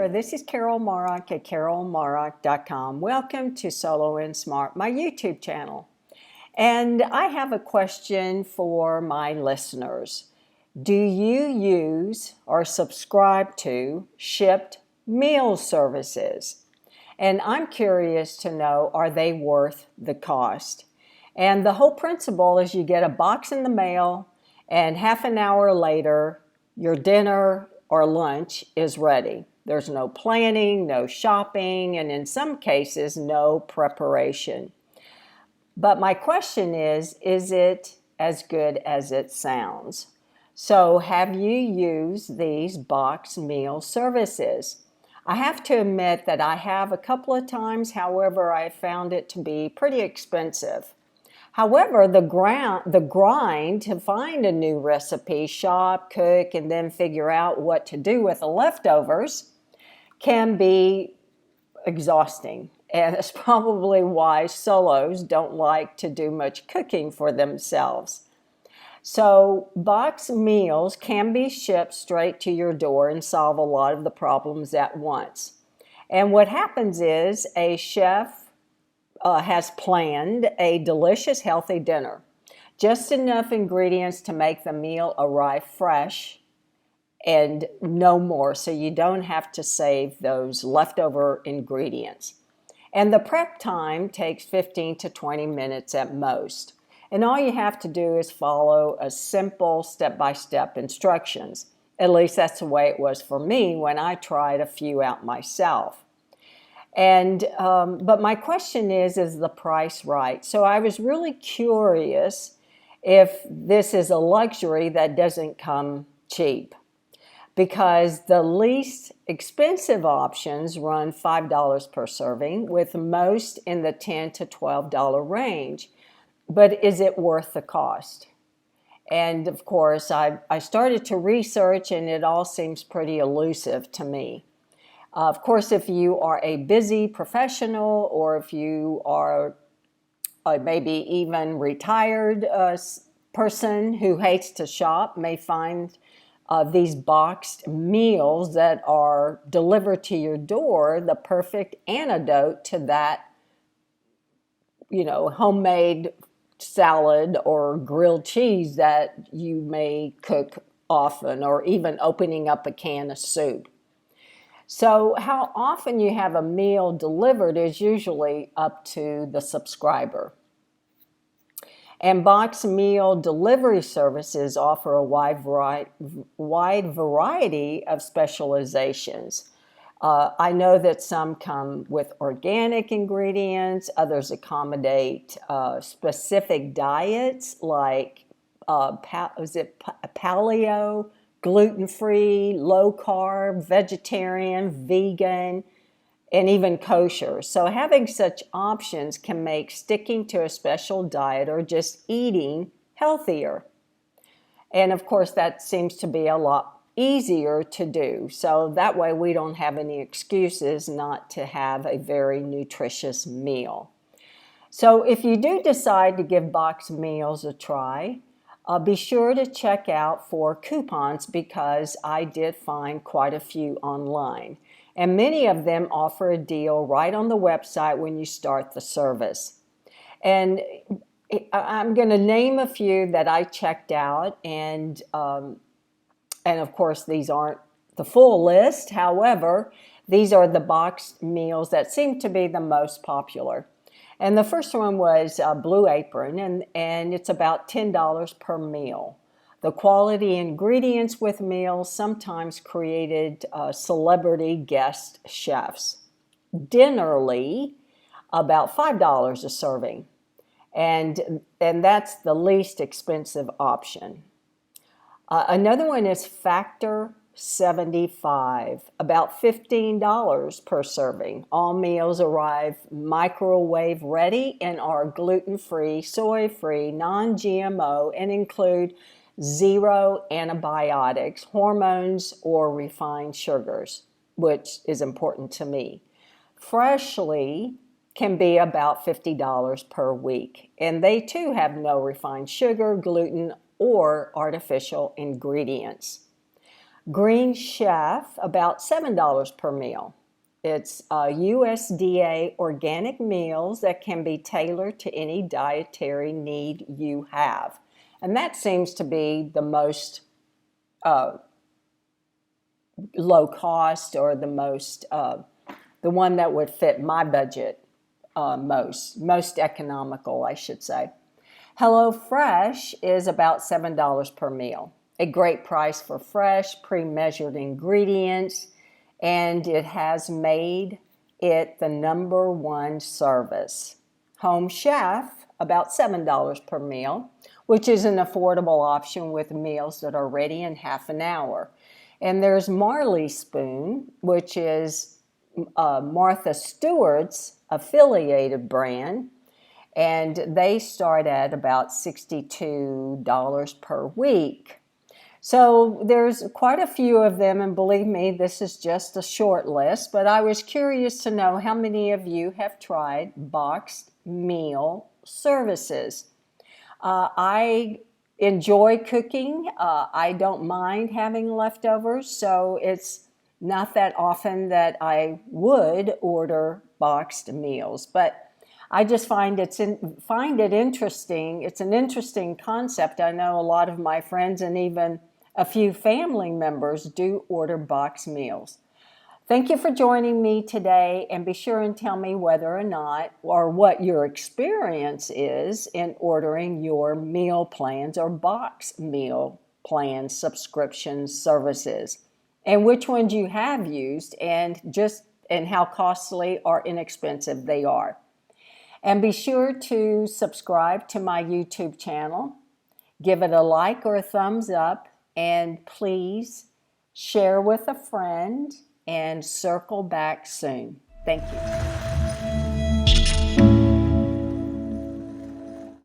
there, this is Carol Marak at carolmarak.com. Welcome to Solo and Smart, my YouTube channel. And I have a question for my listeners. Do you use or subscribe to shipped meal services? And I'm curious to know, are they worth the cost? And the whole principle is you get a box in the mail and half an hour later, your dinner or lunch is ready. There's no planning, no shopping, and in some cases, no preparation. But my question is it as good as it sounds? So have you used these box meal services? I have to admit that I have a couple of times, however, I found it to be pretty expensive. However, the grind to find a new recipe, shop, cook, and then figure out what to do with the leftovers can be exhausting. And it's probably why solos don't like to do much cooking for themselves. So box meals can be shipped straight to your door and solve a lot of the problems at once. And what happens is a chef has planned a delicious, healthy dinner. Just enough ingredients to make the meal arrive fresh and no more, so you don't have to save those leftover ingredients. And the prep time takes 15 to 20 minutes at most. And all you have to do is follow a simple step-by-step instructions. At least that's the way it was for me when I tried a few out myself. And but my question is the price right? So I was really curious if this is a luxury that doesn't come cheap, because the least expensive options run $5 per serving, with most in the $10 to $12 range. But is it worth the cost? And of course, I started to research, and it all seems pretty elusive to me. Of course, if you are a busy professional, or if you are maybe even retired person who hates to shop, may find these boxed meals that are delivered to your door the perfect antidote to that, homemade salad or grilled cheese that you may cook often, or even opening up a can of soup. So how often you have a meal delivered is usually up to the subscriber. And box meal delivery services offer a wide variety of specializations. I know that some come with organic ingredients, others accommodate specific diets like paleo, gluten-free, low-carb, vegetarian, vegan, and even kosher. So having such options can make sticking to a special diet or just eating healthier. And of course, that seems to be a lot easier to do. So that way we don't have any excuses not to have a very nutritious meal. So if you do decide to give box meals a try, be sure to check out for coupons, because I did find quite a few online. And many of them offer a deal right on the website when you start the service. And I'm going to name a few that I checked out, and of course these aren't the full list. However, these are the boxed meals that seem to be the most popular. And the first one was Blue Apron, and it's about $10 per meal. The quality ingredients with meals sometimes created celebrity guest chefs. Dinnerly, about $5 a serving. And that's the least expensive option. Another one is Factor 75, about $15 per serving. All meals arrive microwave ready and are gluten-free, soy-free, non-GMO, and include zero antibiotics, hormones, or refined sugars, which is important to me. Freshly can be about $50 per week, and they too have no refined sugar, gluten, or artificial ingredients. Green Chef, about $7 per meal. It's USDA organic meals that can be tailored to any dietary need you have. And that seems to be the most low cost, or the most, the one that would fit my budget most economical, I should say. HelloFresh is about $7 per meal. A great price for fresh, pre-measured ingredients, and it has made it the #1 service. Home Chef, about $7 per meal, which is an affordable option with meals that are ready in half an hour. And there's Marley Spoon, which is Martha Stewart's affiliated brand, and they start at about $62 per week. So there's quite a few of them, and believe me, this is just a short list, but I was curious to know how many of you have tried boxed meal services. I enjoy cooking. I don't mind having leftovers, so it's not that often that I would order boxed meals, but I just find it interesting. It's an interesting concept. I know a lot of my friends and even a few family members do order boxed meals. Thank you for joining me today, and be sure and tell me whether or not, or what your experience is in ordering your meal plans or box meal plan subscription services, and which ones you have used, and how costly or inexpensive they are. And be sure to subscribe to my YouTube channel, give it a like or a thumbs up, and please share with a friend, and circle back soon. Thank you.